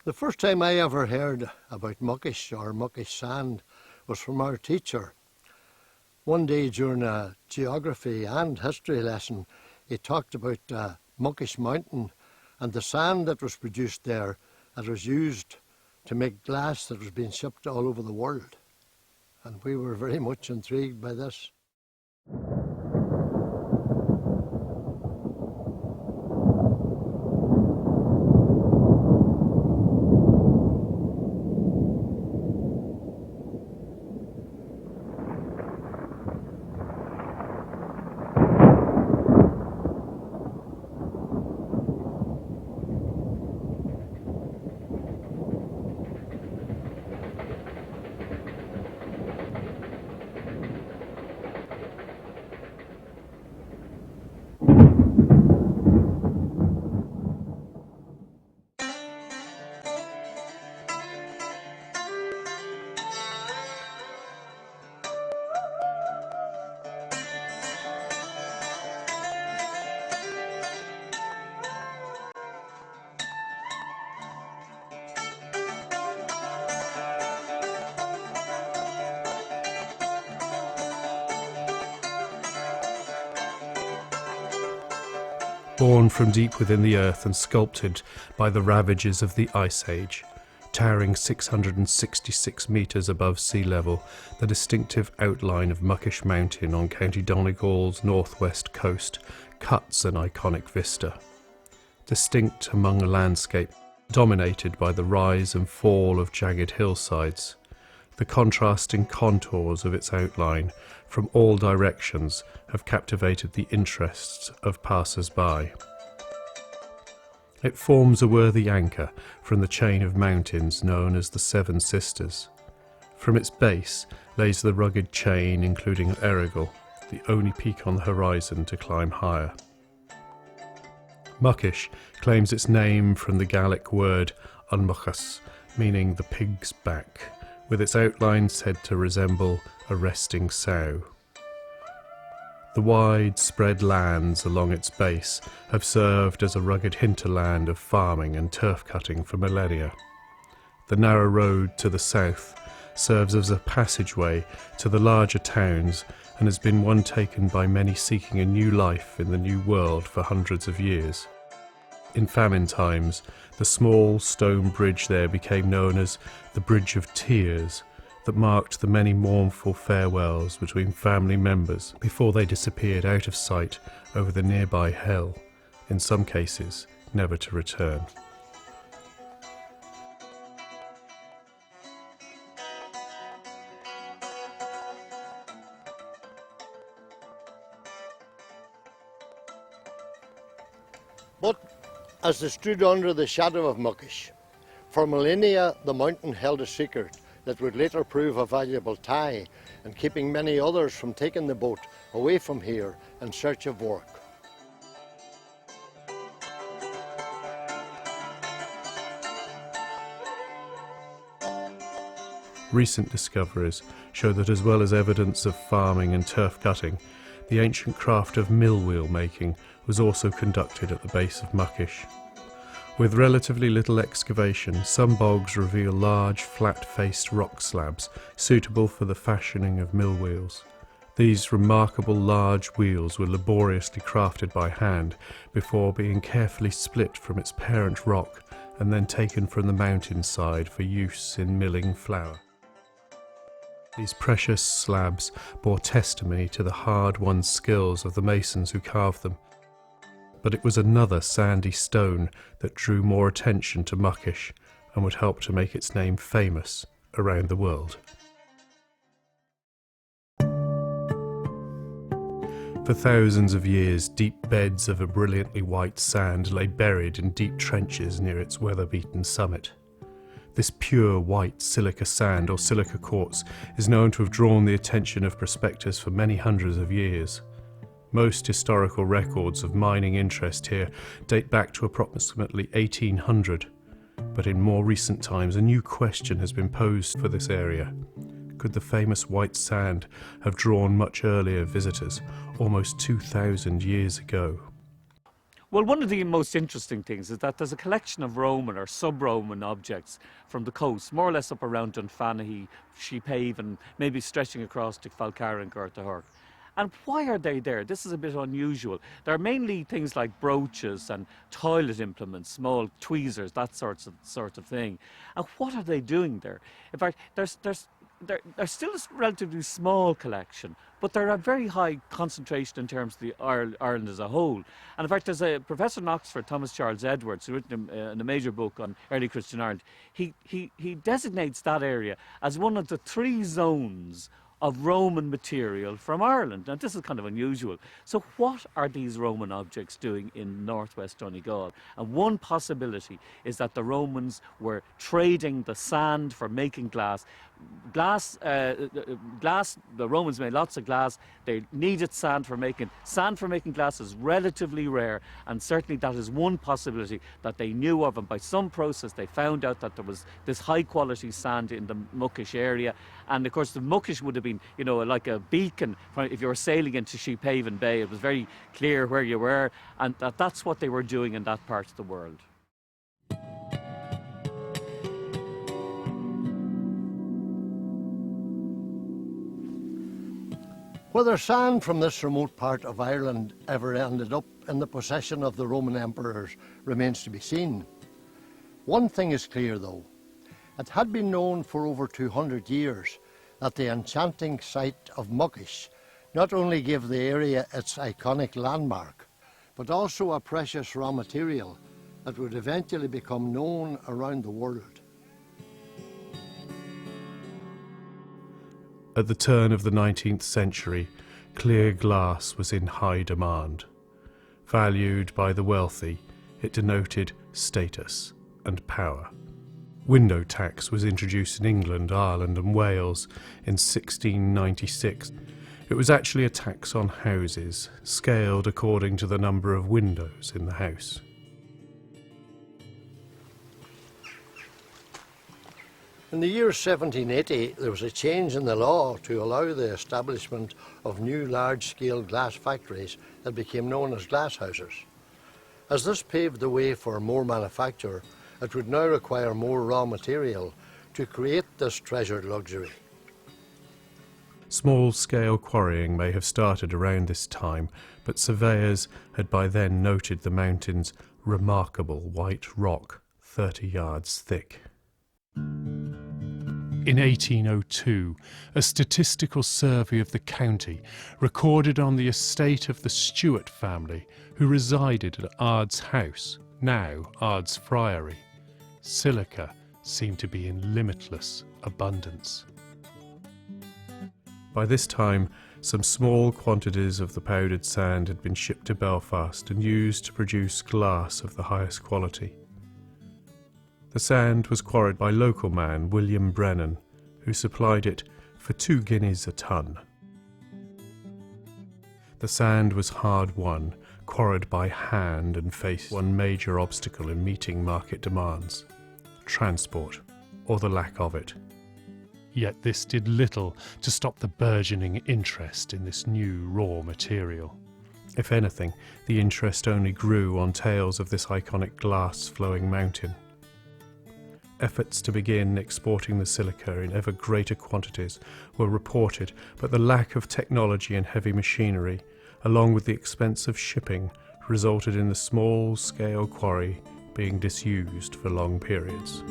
The first time I ever heard about muckish or muckish sand was from our teacher. One day during a geography and history lesson, he talked about Muckish Mountain and the sand that was produced there that was used to make glass that was being shipped all over the world. And we were very much intrigued by this. Born from deep within the earth and sculpted by the ravages of the Ice Age, towering 666 metres above sea level, the distinctive outline of Muckish Mountain on County Donegal's northwest coast cuts an iconic vista. Distinct among a landscape dominated by the rise and fall of jagged hillsides, the contrasting contours of its outline from all directions have captivated the interests of passers-by. It forms a worthy anchor from the chain of mountains known as the Seven Sisters. From its base lays the rugged chain including Errigal, the only peak on the horizon to climb higher. Muckish claims its name from the Gaelic word Muckish, meaning the pig's back, with its outline said to resemble a resting sow. The wide-spread lands along its base have served as a rugged hinterland of farming and turf-cutting for millennia. The narrow road to the south serves as a passageway to the larger towns and has been one taken by many seeking a new life in the new world for hundreds of years. In famine times, the small stone bridge there became known as the Bridge of Tears, that marked the many mournful farewells between family members before they disappeared out of sight over the nearby hill, in some cases never to return. But as they stood under the shadow of Muckish, for millennia the mountain held a secret that would later prove a valuable tie in keeping many others from taking the boat away from here in search of work. Recent discoveries show that as well as evidence of farming and turf cutting, the ancient craft of mill wheel making was also conducted at the base of Muckish. With relatively little excavation, some bogs reveal large, flat-faced rock slabs suitable for the fashioning of mill wheels. These remarkable large wheels were laboriously crafted by hand before being carefully split from its parent rock and then taken from the mountainside for use in milling flour. These precious slabs bore testimony to the hard-won skills of the masons who carved them. But it was another sandy stone that drew more attention to Muckish and would help to make its name famous around the world. For thousands of years, deep beds of a brilliantly white sand lay buried in deep trenches near its weather-beaten summit. This pure white silica sand or silica quartz is known to have drawn the attention of prospectors for many hundreds of years. Most historical records of mining interest here date back to approximately 1800, but in more recent times a new question has been posed for this area. Could the famous white sand have drawn much earlier visitors, almost 2,000 years ago? Well, one of the most interesting things is that there's a collection of Roman or sub-Roman objects from the coast, more or less up around Dunfanaghy, Sheephaven, maybe stretching across to Falcarrig and Gortahurk. And why are they there? This is a bit unusual. They're mainly things like brooches and toilet implements, small tweezers, that sort of thing. And what are they doing there? In fact, they're still a relatively small collection, but they're a very high concentration in terms of the Ireland as a whole. And in fact, there's a professor in Oxford, Thomas Charles Edwards, who written in a major book on early Christian Ireland. He designates that area as one of the 3 zones of Roman material from Ireland. Now, this is kind of unusual. So what are these Roman objects doing in northwest Donegal? And one possibility is that the Romans were trading the sand for making glass. The Romans made lots of glass. They needed sand for making glass is relatively rare, and certainly that is one possibility that they knew of, and by some process they found out that there was this high quality sand in the Muckish area. And of course the Muckish would have been, you know, like a beacon if you were sailing into Sheephaven Bay. It was very clear where you were, and that's what they were doing in that part of the world. Whether sand from this remote part of Ireland ever ended up in the possession of the Roman emperors remains to be seen. One thing is clear though, it had been known for over 200 years that the enchanting site of Muckish not only gave the area its iconic landmark, but also a precious raw material that would eventually become known around the world. At the turn of the 19th century, clear glass was in high demand. Valued by the wealthy, it denoted status and power. Window tax was introduced in England, Ireland and Wales in 1696. It was actually a tax on houses, scaled according to the number of windows in the house. In the year 1780, there was a change in the law to allow the establishment of new large-scale glass factories that became known as glasshouses. As this paved the way for more manufacture, it would now require more raw material to create this treasured luxury. Small-scale quarrying may have started around this time, but surveyors had by then noted the mountain's remarkable white rock, 30 yards thick. In 1802, a statistical survey of the county recorded on the estate of the Stewart family, who resided at Ard's house, now Ard's Friary. Silica seemed to be in limitless abundance. By this time, some small quantities of the powdered sand had been shipped to Belfast and used to produce glass of the highest quality. The sand was quarried by local man William Brennan, who supplied it for 2 guineas a ton. The sand was hard won, quarried by hand, and faced one major obstacle in meeting market demands: transport, or the lack of it. Yet this did little to stop the burgeoning interest in this new raw material. If anything, the interest only grew on tales of this iconic glass-flowing mountain. Efforts to begin exporting the silica in ever greater quantities were reported, but the lack of technology and heavy machinery, along with the expense of shipping, resulted in the small-scale quarry being disused for long periods.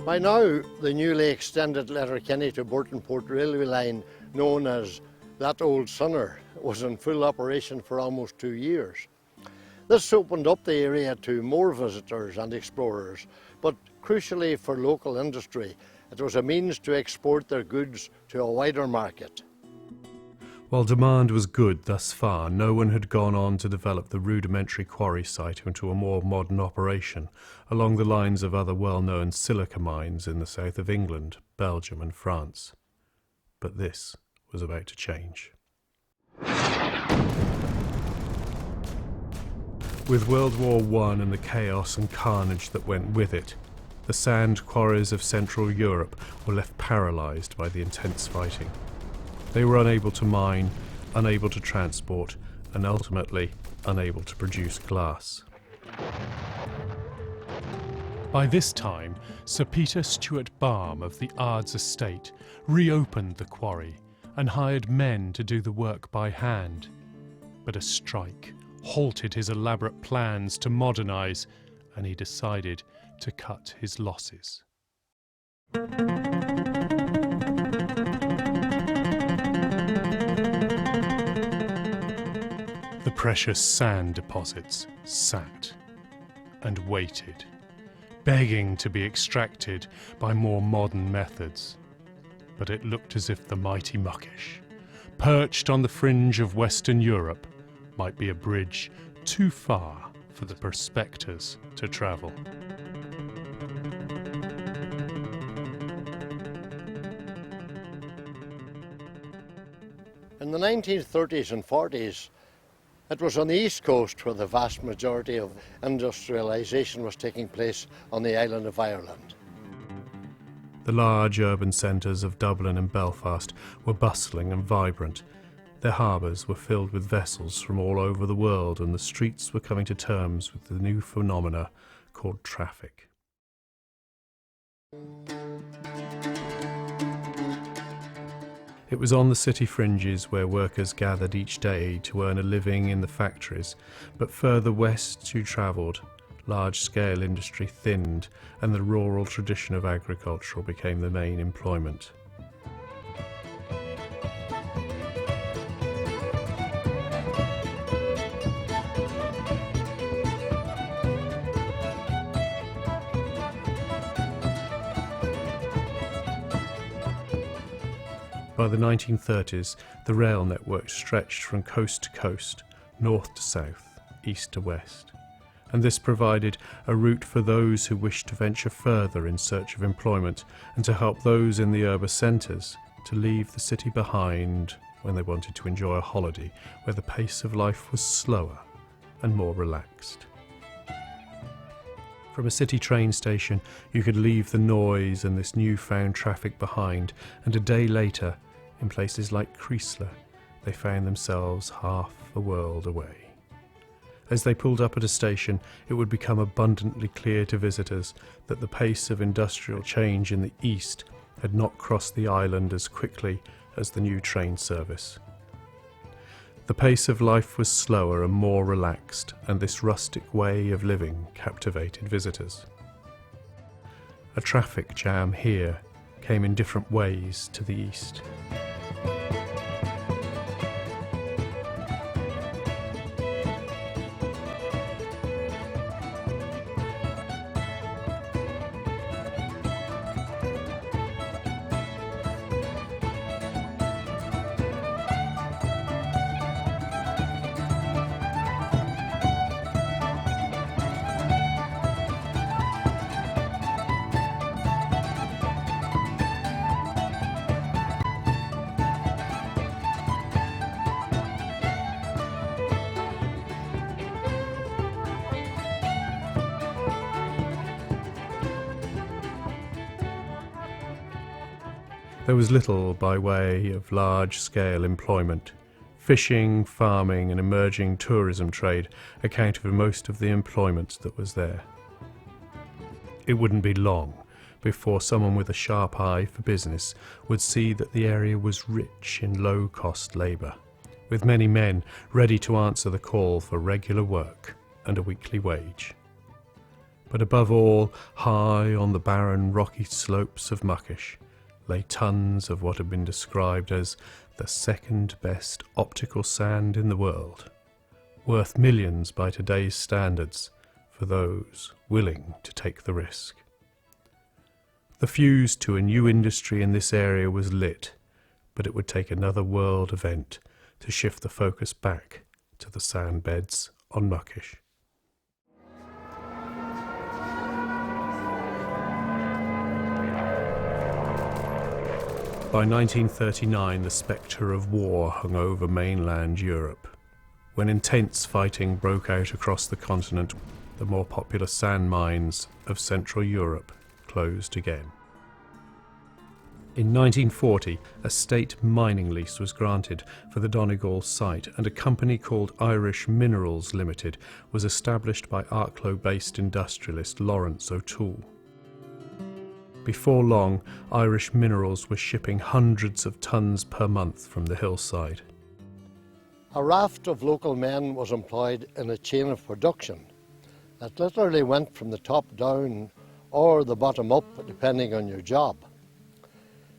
By now, the newly extended Letterkenny to Burtonport railway line, known as That Old Sunner, was in full operation for almost 2 years. This opened up the area to more visitors and explorers, but crucially for local industry, it was a means to export their goods to a wider market. While demand was good thus far, no one had gone on to develop the rudimentary quarry site into a more modern operation, along the lines of other well-known silica mines in the south of England, Belgium and France. But this was about to change. With World War I and the chaos and carnage that went with it, the sand quarries of Central Europe were left paralysed by the intense fighting. They were unable to mine, unable to transport, and ultimately unable to produce glass. By this time, Sir Peter Stewart Barham of the Ards estate reopened the quarry and hired men to do the work by hand. But a strike halted his elaborate plans to modernise, and he decided to cut his losses. The precious sand deposits sat and waited, begging to be extracted by more modern methods. But it looked as if the mighty Muckish, perched on the fringe of Western Europe, might be a bridge too far for the prospectors to travel. In the 1930s and 40s, it was on the east coast where the vast majority of industrialisation was taking place on the island of Ireland. The large urban centres of Dublin and Belfast were bustling and vibrant. Their harbours were filled with vessels from all over the world, and the streets were coming to terms with the new phenomena called traffic. It was on the city fringes where workers gathered each day to earn a living in the factories, but further west you travelled, large-scale industry thinned, and the rural tradition of agriculture became the main employment. By the 1930s, the rail network stretched from coast to coast, north to south, east to west, and this provided a route for those who wished to venture further in search of employment and to help those in the urban centres to leave the city behind when they wanted to enjoy a holiday where the pace of life was slower and more relaxed. From a city train station, you could leave the noise and this newfound traffic behind, and a day later, in places like Creasler, they found themselves half a world away. As they pulled up at a station, it would become abundantly clear to visitors that the pace of industrial change in the east had not crossed the island as quickly as the new train service. The pace of life was slower and more relaxed, and this rustic way of living captivated visitors. A traffic jam here came in different ways to the east. There was little by way of large-scale employment. Fishing, farming and emerging tourism trade accounted for most of the employment that was there. It wouldn't be long before someone with a sharp eye for business would see that the area was rich in low-cost labour, with many men ready to answer the call for regular work and a weekly wage. But above all, high on the barren rocky slopes of Muckish, lay tons of what had been described as the second best optical sand in the world, worth millions by today's standards for those willing to take the risk. The fuse to a new industry in this area was lit, but it would take another world event to shift the focus back to the sand beds on Muckish. By 1939, the spectre of war hung over mainland Europe. when intense fighting broke out across the continent, the more popular sand mines of Central Europe closed again. In 1940, a state mining lease was granted for the Donegal site, and a company called Irish Minerals Limited was established by Arklow-based industrialist Lawrence O'Toole. Before long, Irish Minerals was shipping hundreds of tons per month from the hillside. A raft of local men was employed in a chain of production that literally went from the top down or the bottom up, depending on your job.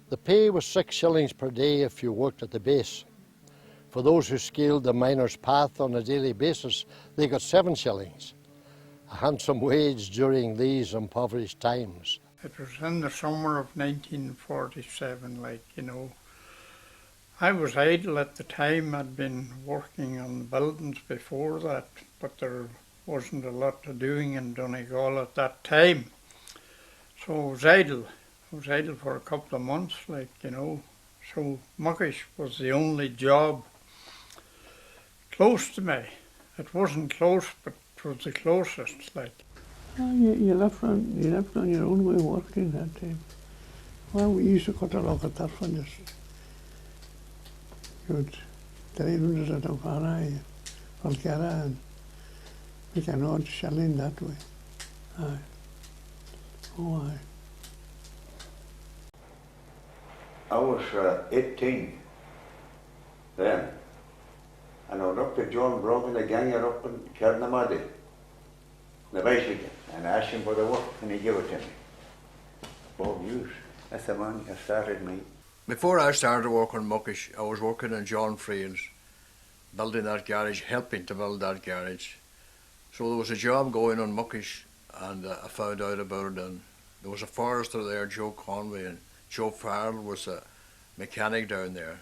The pay was 6 shillings per day if you worked at the base. For those who scaled the miner's path on a daily basis, they got 7 shillings, a handsome wage during these impoverished times. It was in the summer of 1947, I was idle at the time. I'd been working on buildings before that, but there wasn't a lot of doing in Donegal at that time. So I was idle. I was idle for a couple of months, So Muckish was the only job close to me. It wasn't close, but it was the closest, You left on your own way working that time. Well, we used to cut a lot of turf and just you'd drive it out of Falkera and make an odd shilling that way. Aye. Oh, aye. I was 18 then, and I went up to John Brogan, the ganger up in Carnamadi, the bicycle, and asked him for the work, and he gave it to me. Bob Hughes, that's the man who started me. Before I started working in Muckish, I was working in John Free's, building that garage, helping to build that garage. So there was a job going on Muckish, and I found out about it, and there was a forester there, Joe Conway, and Joe Farrell was a mechanic down there.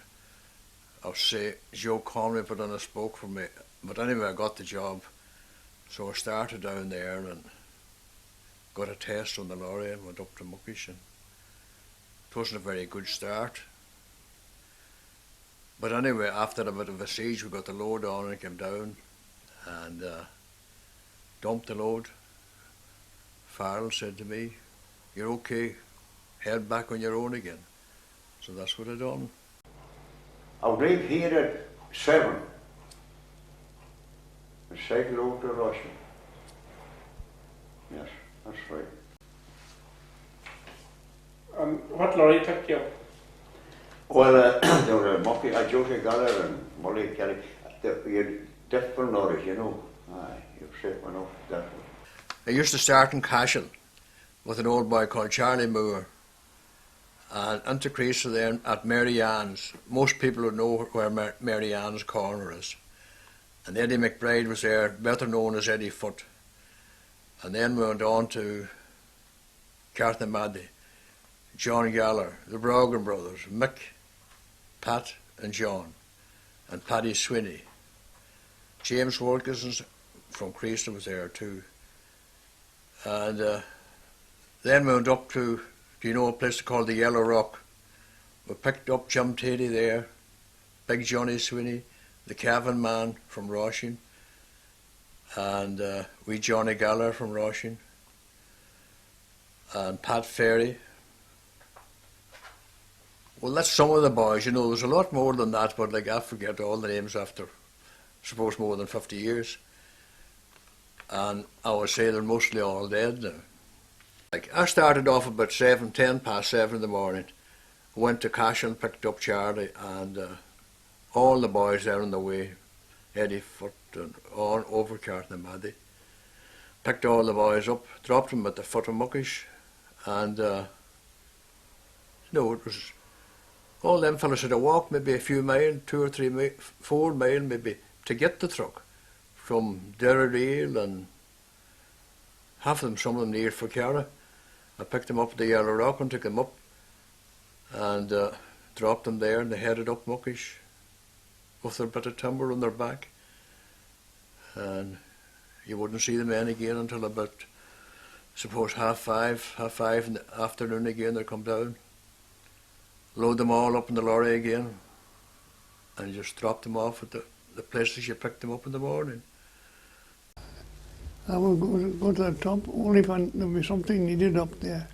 I'll say Joe Conway put on a spoke for me, but anyway I got the job. So I started down there and got a test on the lorry and went up to Muckish, and it wasn't a very good start. But anyway, after a bit of a siege, we got the load on and came down and dumped the load. Farrell said to me, "You're okay, head back on your own again." So that's what I done. I'll leave here at 7 and cycle over to Russia. Yes, that's right. What lorry took you? Well, there were Mucky, Josie Galler and Molly Kelly. You had different lorries, Aye, you've set one off that way. I used to start in Cashel with an old boy called Charlie Moore, and into Crease there at Mary Ann's. Most people would know where Mary Ann's corner is. And Eddie McBride was there, better known as Eddie Foot. And then we went on to Carthamaddy, John Galler, the Brogan brothers, Mick, Pat and John, and Paddy Swinney. James Wilkinson from Crease was there too. And then we went up to, do you know a place called the Yellow Rock? We picked up Jim Tady there, Big Johnny Swinney, the Cavan man from Roisin, and wee Johnny Galler from Roisin, and Pat Ferry. Well, that's some of the boys, there's a lot more than that, but I forget all the names after, suppose, more than 50 years. And I would say they're mostly all dead now. I started off about 10 past 7 in the morning, went to Cashel and picked up Charlie, and all the boys there on the way, Eddie Foot and on over Carthamaddy. Picked all the boys up, dropped them at the foot of Muckish, and it was all them fellas had to walk maybe a few miles, 2 or 3 miles, 4 miles maybe, to get the truck from Derrydale, and half of them, some of them near Falkera. I picked them up at the Yellow Rock and took them up and dropped them there, and they headed up Muckish with their bit of timber on their back. And you wouldn't see the men again until about, suppose, half five in the afternoon again. They'd come down, load them all up in the lorry again, and just drop them off at the the places you picked them up in the morning. I would go to the top only when there was something needed up there.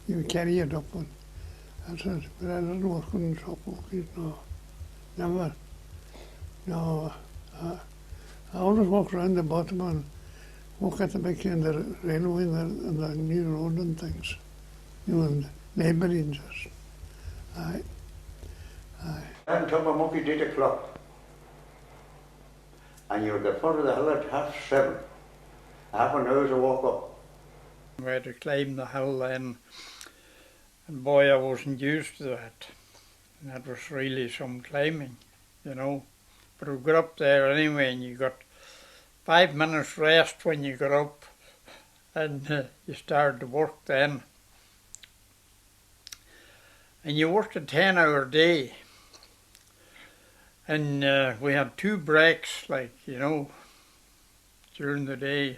You would carry it up. And that's it. But I didn't work on the top walkies, no. Never. No. I always walk around the bottom and walk at the back end of the railway and the new road and things. You know, and labouring just. Aye. And top of Muckish 8 o'clock. And you were the front of the hill at 7:30. Half an hour to walk up. We had to climb the hill then, and boy, I wasn't used to that. And that was really some climbing, you know. But we got up there anyway, and you got 5 minutes rest when you got up, and you started to work then. And you worked a 10-hour day, and we had 2 breaks, like, you know, during the day.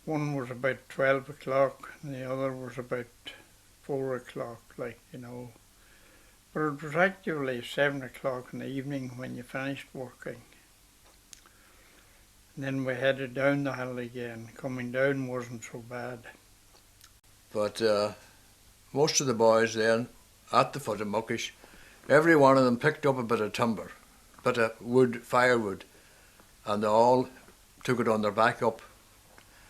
One was about 12 o'clock and the other was about 4 o'clock, like, you know. But it was actually 7 o'clock in the evening when you finished working. And then we headed down the hill again. Coming down wasn't so bad. But most of the boys then, at the foot of Muckish, every one of them picked up a bit of timber, a bit of wood, firewood, and they all took it on their back up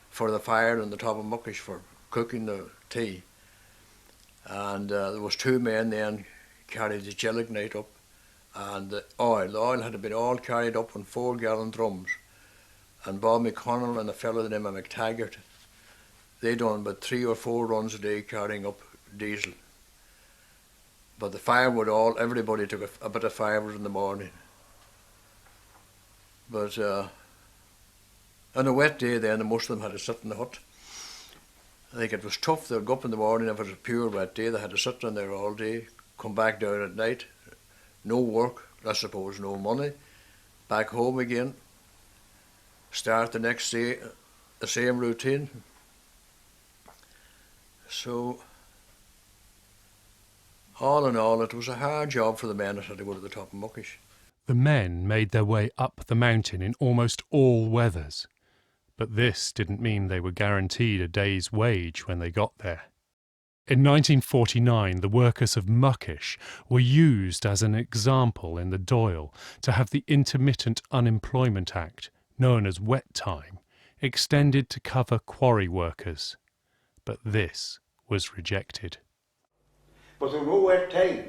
for the fire on the top of Muckish for cooking the tea. And there was 2 men then carried the gelignite up, and the oil had been all carried up on 4-gallon drums. And Bob McConnell and a fellow named McTaggart, they done about 3 or 4 runs a day carrying up diesel. But the firewood everybody took a bit of firewood in the morning. But on a wet day then, most of them had to sit in the hut. I think it was tough. They'd go up in the morning. If it was a pure wet day, they had to sit down there all day, come back down at night. No work, I suppose, no money. Back home again. Start the next day, the same routine. So, all in all, it was a hard job for the men that had to go to the top of Muckish. The men made their way up the mountain in almost all weathers. But this didn't mean they were guaranteed a day's wage when they got there. In 1949, the workers of Muckish were used as an example in the Doyle to have the Intermittent Unemployment Act, known as wet time, extended to cover quarry workers. But this was rejected. But there was no wet time.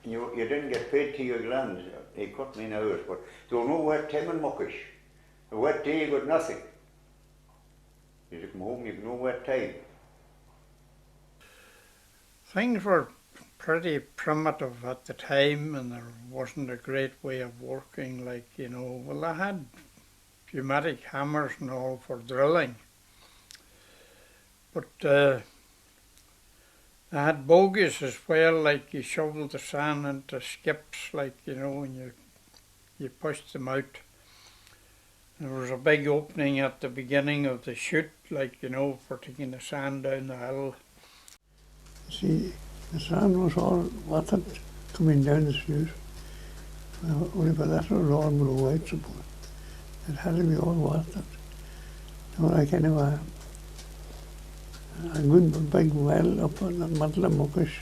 You didn't get paid to your glands. They cut me in hours, but there was no wet time in Muckish. A wet day, you got nothing. You come home, you got no wet time. Things were pretty primitive at the time, and there wasn't a great way of working, like, you know. Well, I had pneumatic hammers and all for drilling, but I had bogies as well, like you shoveled the sand into skips, like, you know, and you pushed them out. There was a big opening at the beginning of the chute, like, you know, for taking the sand down the hill. See, the sand was all watered coming down the chute. Only for that was all blue white support. It had to be all watered. So I kind of a good big well up on the middle of Muckish,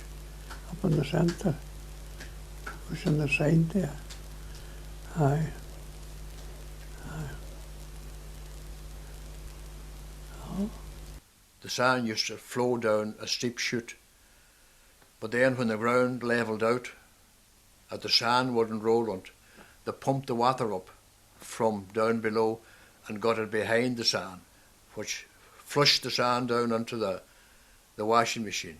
up in the centre, Muckish on the side there. Aye. Oh. The sand used to flow down a steep chute, but then when the ground levelled out, and the sand wouldn't roll on it, they pumped the water up from down below and got it behind the sand, which flushed the sand down onto the washing machine.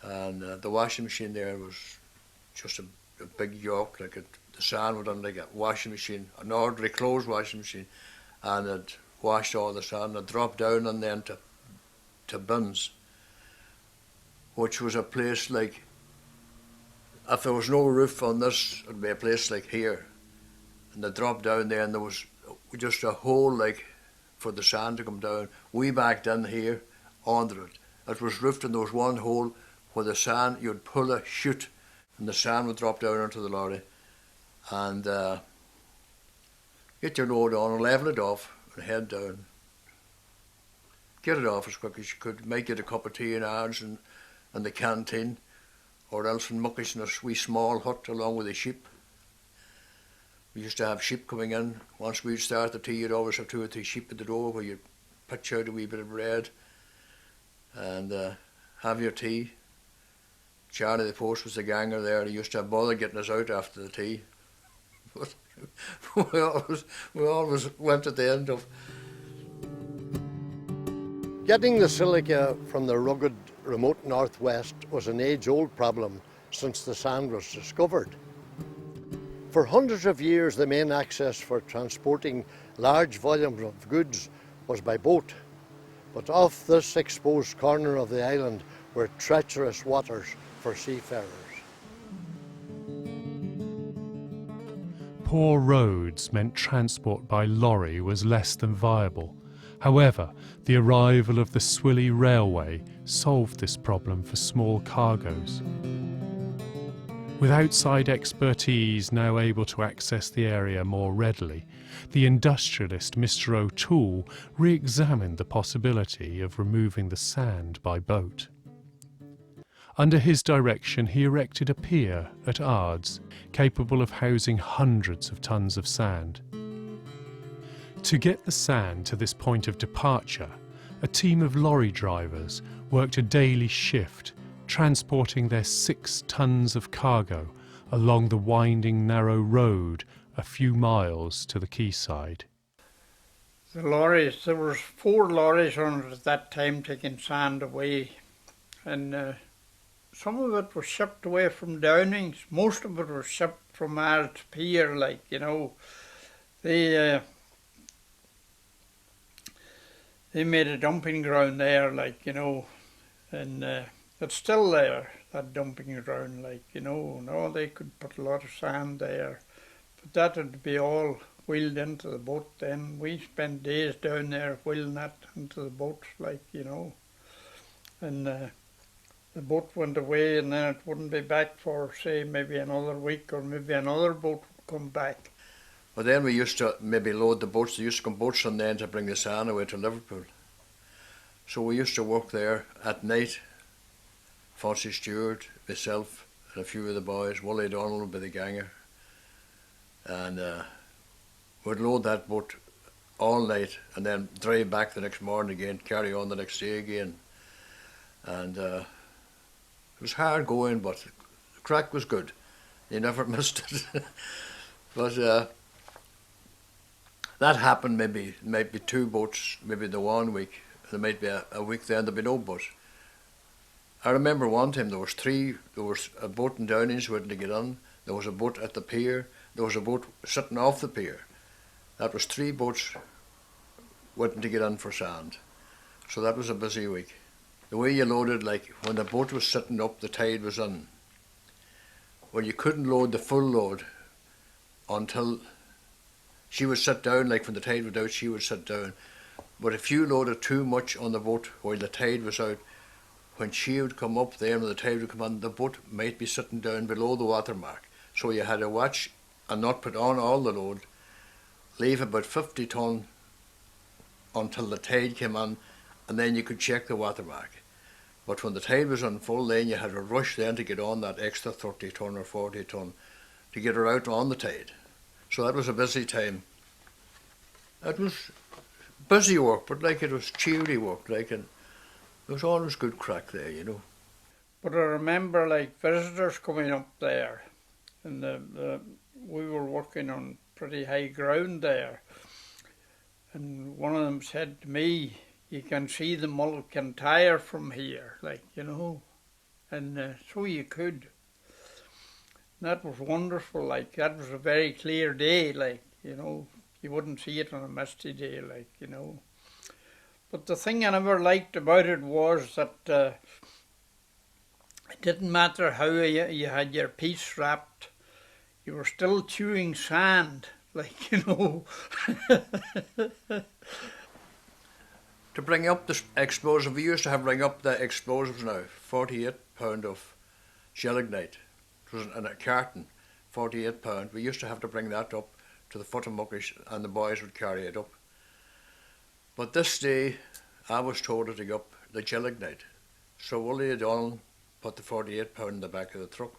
And the washing machine there was just a big yoke, like the sand would on like a washing machine, an ordinary clothes washing machine, and it washed all the sand and dropped down and then to bins, which was a place like, if there was no roof on this, it'd be a place like here. And they dropped down there and there was just a hole like for the sand to come down. We backed in here under it. It was roofed and there was one hole where the sand, you'd pull a chute and the sand would drop down into the lorry, and get your load on and level it off and head down. Get it off as quick as you could. Make it a cup of tea in ours and the canteen, or else in Muckish in a wee small hut along with the sheep. We used to have sheep coming in. Once we'd start the tea, you'd always have 2 or 3 sheep at the door where you'd pitch out a wee bit of bread and have your tea. Charlie the post was the ganger there. He used to have bother getting us out after the tea. But we always went at the end of. Getting the silica from the rugged, remote northwest was an age-old problem since the sand was discovered. For hundreds of years, the main access for transporting large volumes of goods was by boat. But off this exposed corner of the island were treacherous waters for seafarers. Poor roads meant transport by lorry was less than viable. However, the arrival of the Swilly Railway solved this problem for small cargoes. With outside expertise now able to access the area more readily, the industrialist Mr. O'Toole re-examined the possibility of removing the sand by boat. Under his direction, he erected a pier at Ards, capable of housing hundreds of tons of sand. To get the sand to this point of departure, a team of lorry drivers worked a daily shift, transporting their 6 tons of cargo along the winding narrow road a few miles to the quayside. The lorries, there was 4 lorries on it at that time taking sand away, and some of it was shipped away from Downings. Most of it was shipped from Ards Pier, like, you know. They made a dumping ground there, like, you know, and it's still there, that dumping ground, like, you know. Now they could put a lot of sand there, but that would be all wheeled into the boat then. We spent days down there wheeling that into the boats, like, you know, and the boat went away and then it wouldn't be back for, say, maybe another week, or maybe another boat would come back. But then we used to maybe load the boats. There used to come boats on then to bring the sand away to Liverpool. So we used to work there at night. Fonzie Stewart, myself, and a few of the boys. Wally Donald would be the ganger. And we'd load that boat all night and then drive back the next morning again, carry on the next day again. And it was hard going, but the crack was good. You never missed it. But that happened maybe 2 boats, maybe the 1 week. There might be a week then there'd be no boat. I remember one time there was a boat in Downings waiting to get on, there was a boat at the pier, there was a boat sitting off the pier. That was 3 boats waiting to get in for sand. So that was a busy week. The way you loaded, like when the boat was sitting up, the tide was in. Well, you couldn't load the full load until she would sit down, like when the tide was out, she would sit down. But if you loaded too much on the boat while the tide was out, when she would come up there and the tide would come on, the boat might be sitting down below the water mark. So you had to watch and not put on all the load, leave about 50 ton until the tide came on, and then you could check the water mark. But when the tide was on full, then you had to rush then to get on that extra 30 ton or 40 ton to get her out on the tide. So that was a busy time. It was busy work, but like it was cheery work, like, and there was always good crack there, you know. But I remember like visitors coming up there, and we were working on pretty high ground there, and one of them said to me, "You can see the Mull Kintyre from here," like, you know, and so you could. That was wonderful, like, that was a very clear day, like, you know, you wouldn't see it on a misty day, like, you know. But the thing I never liked about it was that it didn't matter how you had your piece wrapped, you were still chewing sand, like, you know. To bring up the explosive, we used to have bring up the explosives now, 48 pound of gelignite. It was in a carton, £48. We used to have to bring that up to the foot of Muckish, and the boys would carry it up. But this day, I was told to dig up the gelignite. So Willie O'Donnell put the £48 in the back of the truck.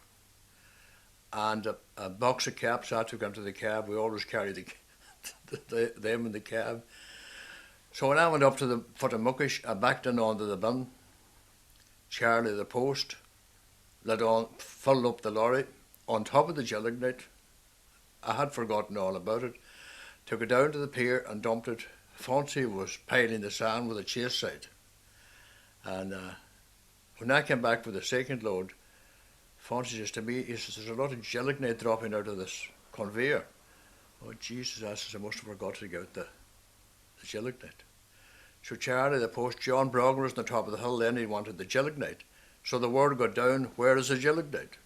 And a box of caps I took into the cab. We always carried them in the cab. So when I went up to the foot of Muckish, I backed in onto the bin. Charlie, the post, filled up the lorry on top of the gelignite. I had forgotten all about it. Took it down to the pier and dumped it. Fonzie was piling the sand with a chase side. And when I came back with the second load, Fonzie says to me, he says, there's a lot of gelignite dropping out of this conveyor. Oh, Jesus, I says, I must have forgot to get out the gelignite. So Charlie, the post, John Brogan was on the top of the hill then, he wanted the gelignite. So the word got down, where is the gelignite?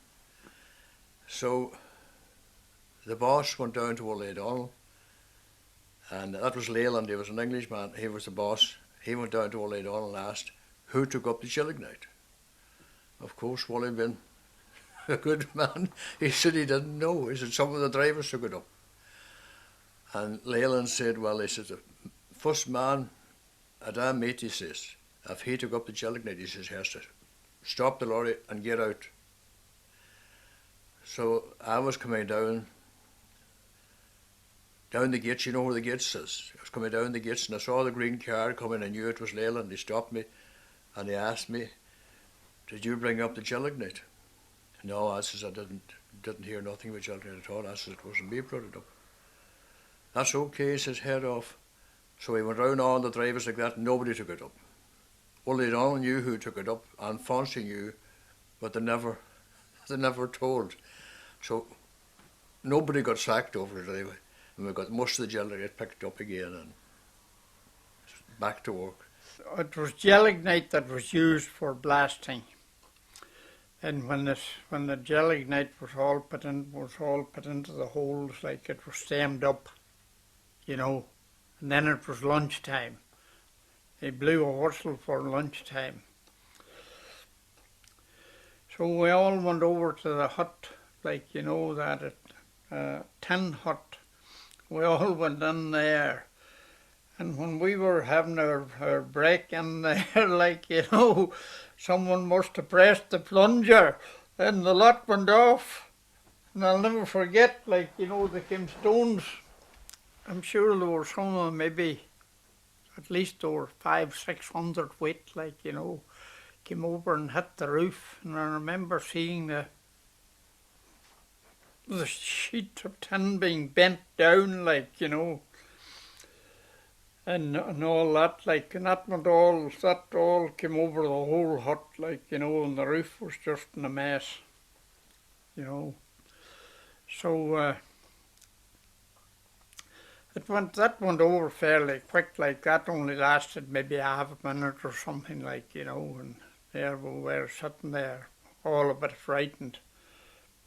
So the boss went down to Willie O'Donnell, and that was Leyland, he was an Englishman, he was the boss. He went down to Willie O'Donnell and asked, who took up the gelignite? Of course, Willie being a good man, he said he didn't know. He said some of the drivers took it up. And Leyland said, well, he said, the first man at our meet, he says, if he took up the gelignite, he says, he has to stop the lorry and get out. So I was coming down the gates, you know where the gates is. I was coming down the gates and I saw the green car coming. I knew it was Leyland. He stopped me and he asked me, did you bring up the gelignite? No, I says, I didn't hear nothing about gelignite at all. I says, it wasn't me brought it up. That's okay, he says, head off. So he went round all the drivers like that and nobody took it up. Willie O'Donnell knew who took it up and Fonzie knew, but they never told. So nobody got sacked over it anyway. And we got most of the gelignite picked up again and back to work. It was gelignite that was used for blasting. And when the gelignite was all put into the holes, like it was stemmed up, you know, and then it was lunchtime. They blew a whistle for lunchtime. So we all went over to the hut, like, you know, that tin hut. We all went in there. And when we were having our break in there, like, you know, someone must have pressed the plunger and the lot went off. And I'll never forget, like, you know, there came stones. I'm sure there were some of them, maybe at least there were 500-600 weight, like, you know, came over and hit the roof. And I remember seeing the sheet of tin being bent down, like, you know, and all that, like, and that all came over the whole hut, like, you know, and the roof was just in a mess, you know. So that went over fairly quick, like that only lasted maybe half a minute or something, like, you know, and there we were sitting there, all a bit frightened.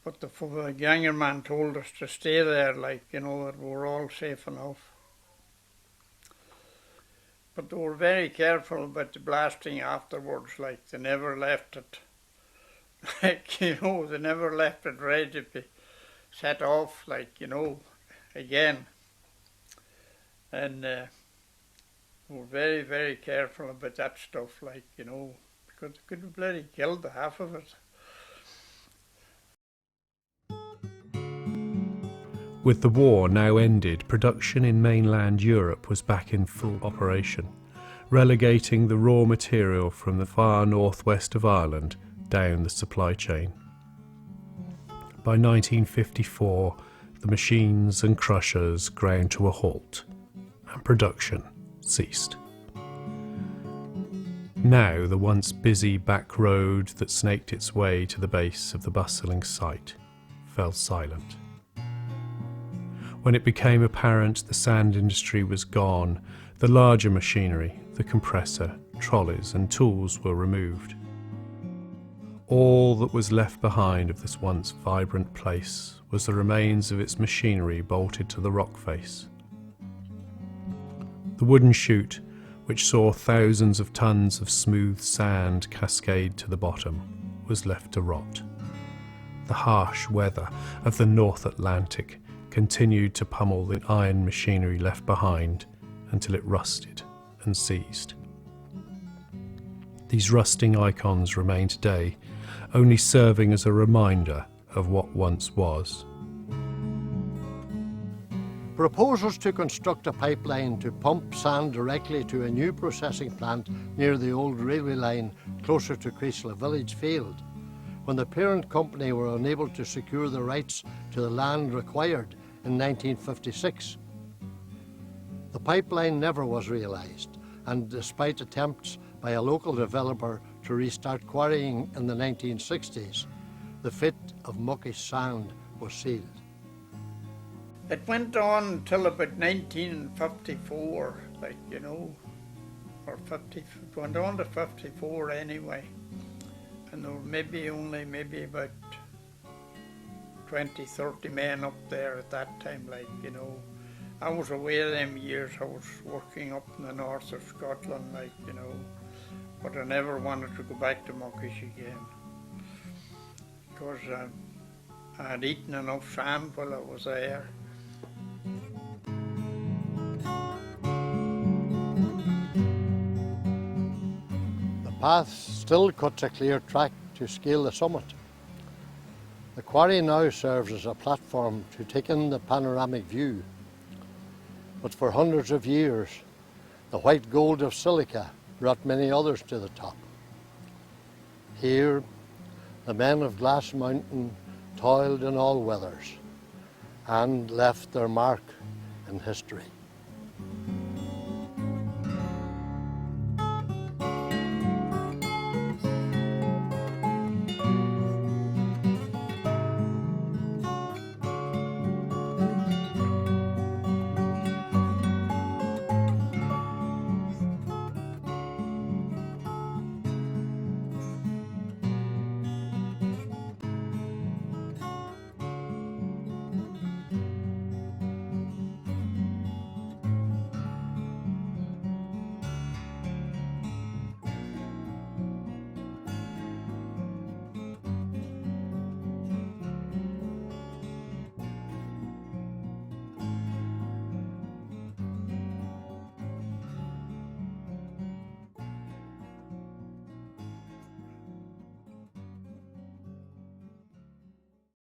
But the ganger man told us to stay there, like, you know, that we were all safe enough. But they were very careful about the blasting afterwards, like they never left it, like, you know, they never left it ready to be set off, like, you know, again. And they were very, very careful about that stuff, like, you know, because they could have bloody killed the half of it. With the war now ended, production in mainland Europe was back in full operation, relegating the raw material from the far northwest of Ireland down the supply chain. By 1954, the machines and crushers ground to a halt, and production ceased. Now the once busy back road that snaked its way to the base of the bustling site fell silent. When it became apparent the sand industry was gone, the larger machinery, the compressor, trolleys and tools were removed. All that was left behind of this once vibrant place was the remains of its machinery bolted to the rock face. The wooden chute, which saw thousands of tons of smooth sand cascade to the bottom, was left to rot. the harsh weather of the North Atlantic continued to pummel the iron machinery left behind until it rusted and seized. These rusting icons remain today, only serving as a reminder of what once was. Proposals to construct a pipeline to pump sand directly to a new processing plant near the old railway line closer to Creasla village failed, when the parent company were unable to secure the rights to the land required in 1956. The pipeline never was realised, and despite attempts by a local developer to restart quarrying in the 1960s, the fate of Muckish sand was sealed. It went on till about 1954, or 50, it went on to 54 anyway. And there were maybe about 20, 30 men up there at that time, I was away them years, I was working up in the north of Scotland, but I never wanted to go back to Muckish again. Because I had eaten enough sand while I was there. The path still cuts a clear track to scale the summit. The quarry now serves as a platform to take in the panoramic view. But for hundreds of years, the white gold of silica brought many others to the top. Here, the men of Glass Mountain toiled in all weathers and left their mark in history.